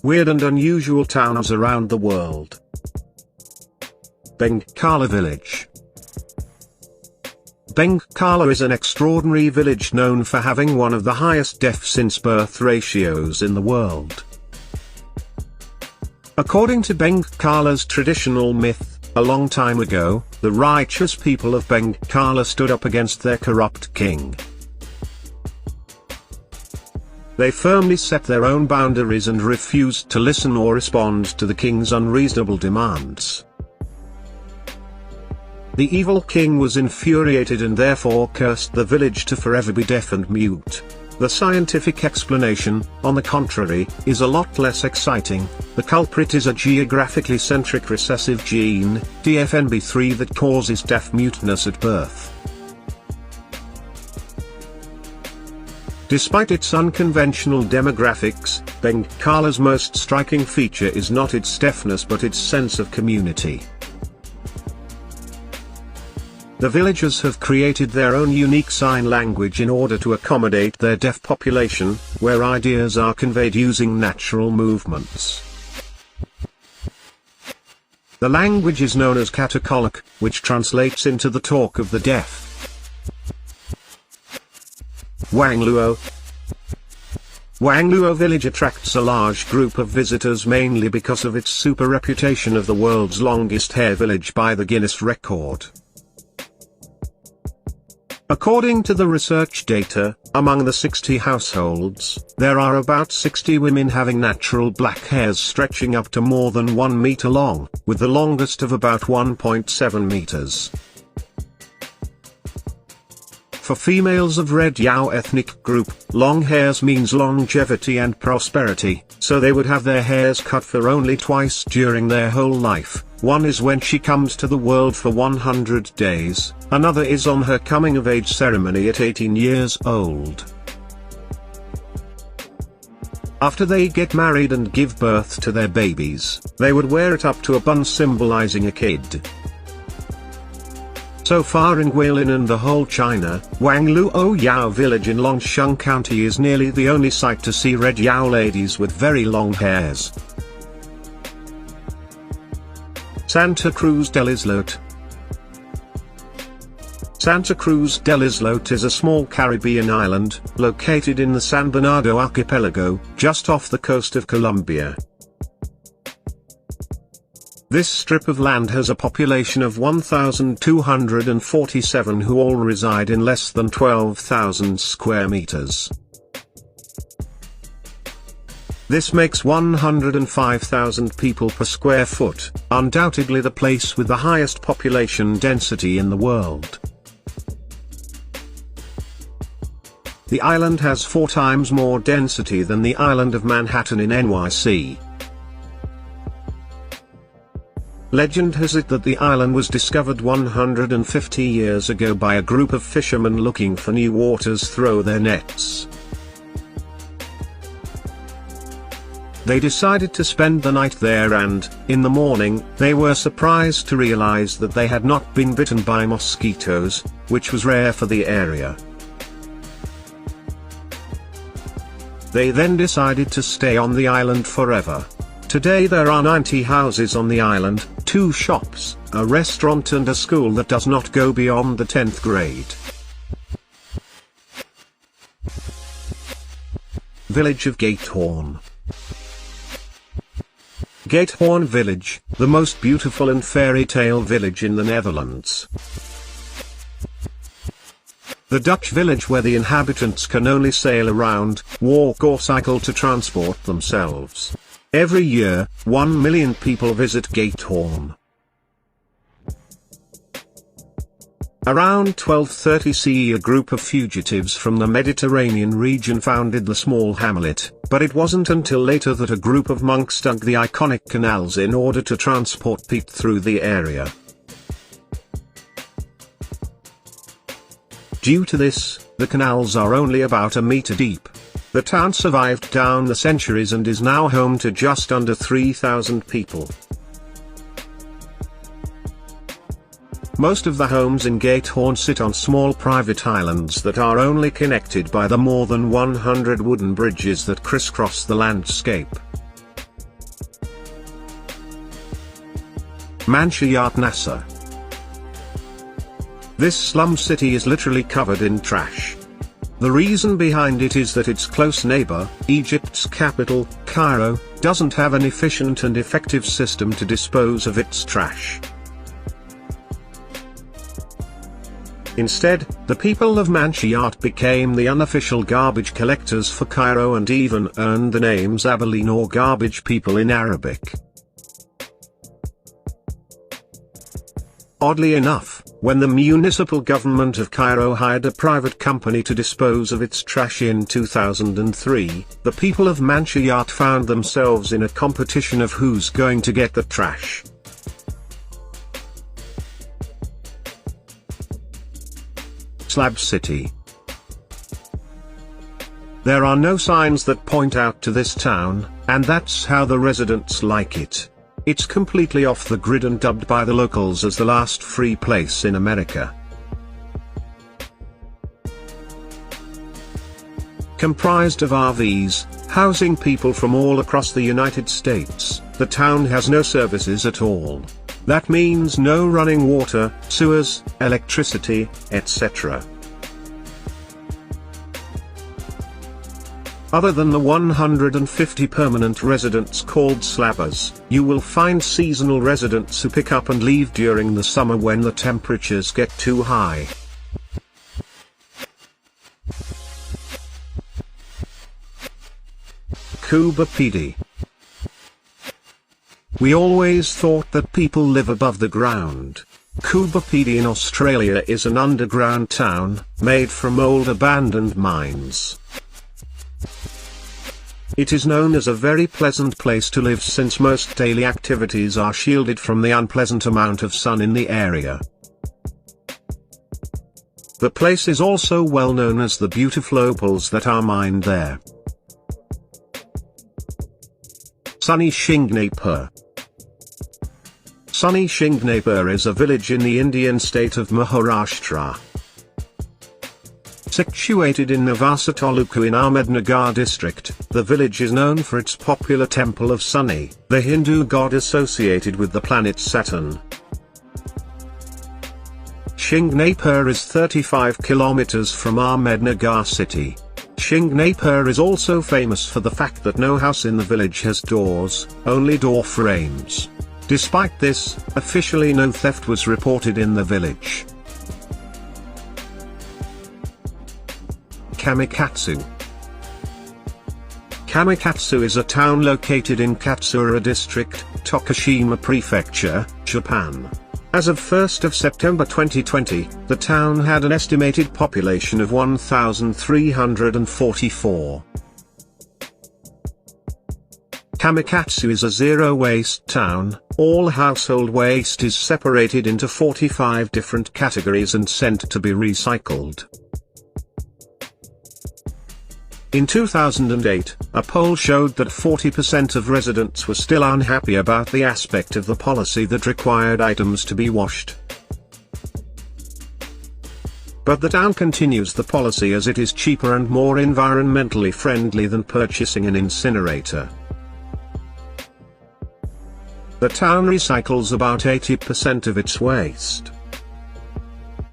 weird and unusual towns around the world. Bengkala Village. Bengkala is an extraordinary village known for having one of the highest death-since-birth ratios in the world. According to Bengkala's traditional myth, a long time ago, the righteous people of Bengkala stood up against their corrupt king. They firmly set their own boundaries and refused to listen or respond to the king's unreasonable demands. The evil king was infuriated and therefore cursed the village to forever be deaf and mute. The scientific explanation, on the contrary, is a lot less exciting. The culprit is a geographically centric recessive gene, DFNB3, that causes deaf muteness at birth. Despite its unconventional demographics, Bengkala's most striking feature is not its deafness but its sense of community. The villagers have created their own unique sign language in order to accommodate their deaf population, where ideas are conveyed using natural movements. The language is known as Katakolak, which translates into the talk of the deaf. Wangluo. Wangluo village attracts a large group of visitors mainly because of its super reputation of the world's longest hair village by the Guinness record. According to the research data, among the 60 households, there are about 60 women having natural black hairs stretching up to more than 1 meter long, with the longest of about 1.7 meters. For females of Red Yao ethnic group, long hairs means longevity and prosperity, so they would have their hairs cut for only twice during their whole life. One is when she comes to the world for 100 days, another is on her coming-of-age ceremony at 18 years old. After they get married and give birth to their babies, they would wear it up to a bun symbolizing a kid. So far in Guilin and the whole China, Wangluo Yao village in Longsheng County is nearly the only sight to see Red Yao ladies with very long hairs. Santa Cruz del Islote. Santa Cruz del Islote is a small Caribbean island, located in the San Bernardo archipelago, just off the coast of Colombia. This strip of land has a population of 1,247 who all reside in less than 12,000 square meters. This makes 105,000 people per square foot, undoubtedly the place with the highest population density in the world. The island has 4 times more density than the island of Manhattan in NYC. Legend has it that the island was discovered 150 years ago by a group of fishermen looking for new waters through their nets. They decided to spend the night there and, in the morning, they were surprised to realize that they had not been bitten by mosquitoes, which was rare for the area. They then decided to stay on the island forever. Today there are 90 houses on the island, 2 shops, a restaurant and a school that does not go beyond the 10th grade. Village of Giethroon. Giethroon village, the most beautiful and fairy tale village in the Netherlands. The Dutch village where the inhabitants can only sail around, walk or cycle to transport themselves. Every year, 1 million people visit Giethroon. Around 1230 CE a group of fugitives from the Mediterranean region founded the small hamlet, but it wasn't until later that a group of monks dug the iconic canals in order to transport peat through the area. Due to this, the canals are only about a meter deep. The town survived down the centuries and is now home to just under 3,000 people. Most of the homes in Giethroon sit on small private islands that are only connected by the more than 100 wooden bridges that crisscross the landscape. Manshiyat Naseer. This slum city is literally covered in trash. The reason behind it is that its close neighbor, Egypt's capital, Cairo, doesn't have an efficient and effective system to dispose of its trash. Instead, the people of Manshiyat became the unofficial garbage collectors for Cairo and even earned the names Abilene or garbage people in Arabic. Oddly enough, when the municipal government of Cairo hired a private company to dispose of its trash in 2003, the people of Manshiyat found themselves in a competition of who's going to get the trash. Slab City. There are no signs that point out to this town, and that's how the residents like it. It's completely off the grid and dubbed by the locals as the last free place in America. Comprised of RVs, housing people from all across the United States, the town has no services at all. That means no running water, sewers, electricity, etc. Other than the 150 permanent residents called slabbers, you will find seasonal residents who pick up and leave during the summer when the temperatures get too high. Pedy. We always thought that people live above the ground. Pedy in Australia is an underground town, made from old abandoned mines. It is known as a very pleasant place to live since most daily activities are shielded from the unpleasant amount of sun in the area. The place is also well known as the beautiful opals that are mined there. Sunny Shingnapur. Sunny Shingnapur is a village in the Indian state of Maharashtra. Situated in Navasa Taluku in Ahmednagar district, the village is known for its popular temple of Sunny, the Hindu god associated with the planet Saturn. Shingnapur is 35 kilometers from Ahmednagar city. Shingnapur is also famous for the fact that no house in the village has doors, only door frames. Despite this, officially no theft was reported in the village. Kamikatsu. Kamikatsu is a town located in Katsura district, Tokushima prefecture, Japan. As of 1st of September 2020, the town had an estimated population of 1,344. Kamikatsu is a zero-waste town. All household waste is separated into 45 different categories and sent to be recycled. In 2008, a poll showed that 40% of residents were still unhappy about the aspect of the policy that required items to be washed. But the town continues the policy as it is cheaper and more environmentally friendly than purchasing an incinerator. The town recycles about 80% of its waste.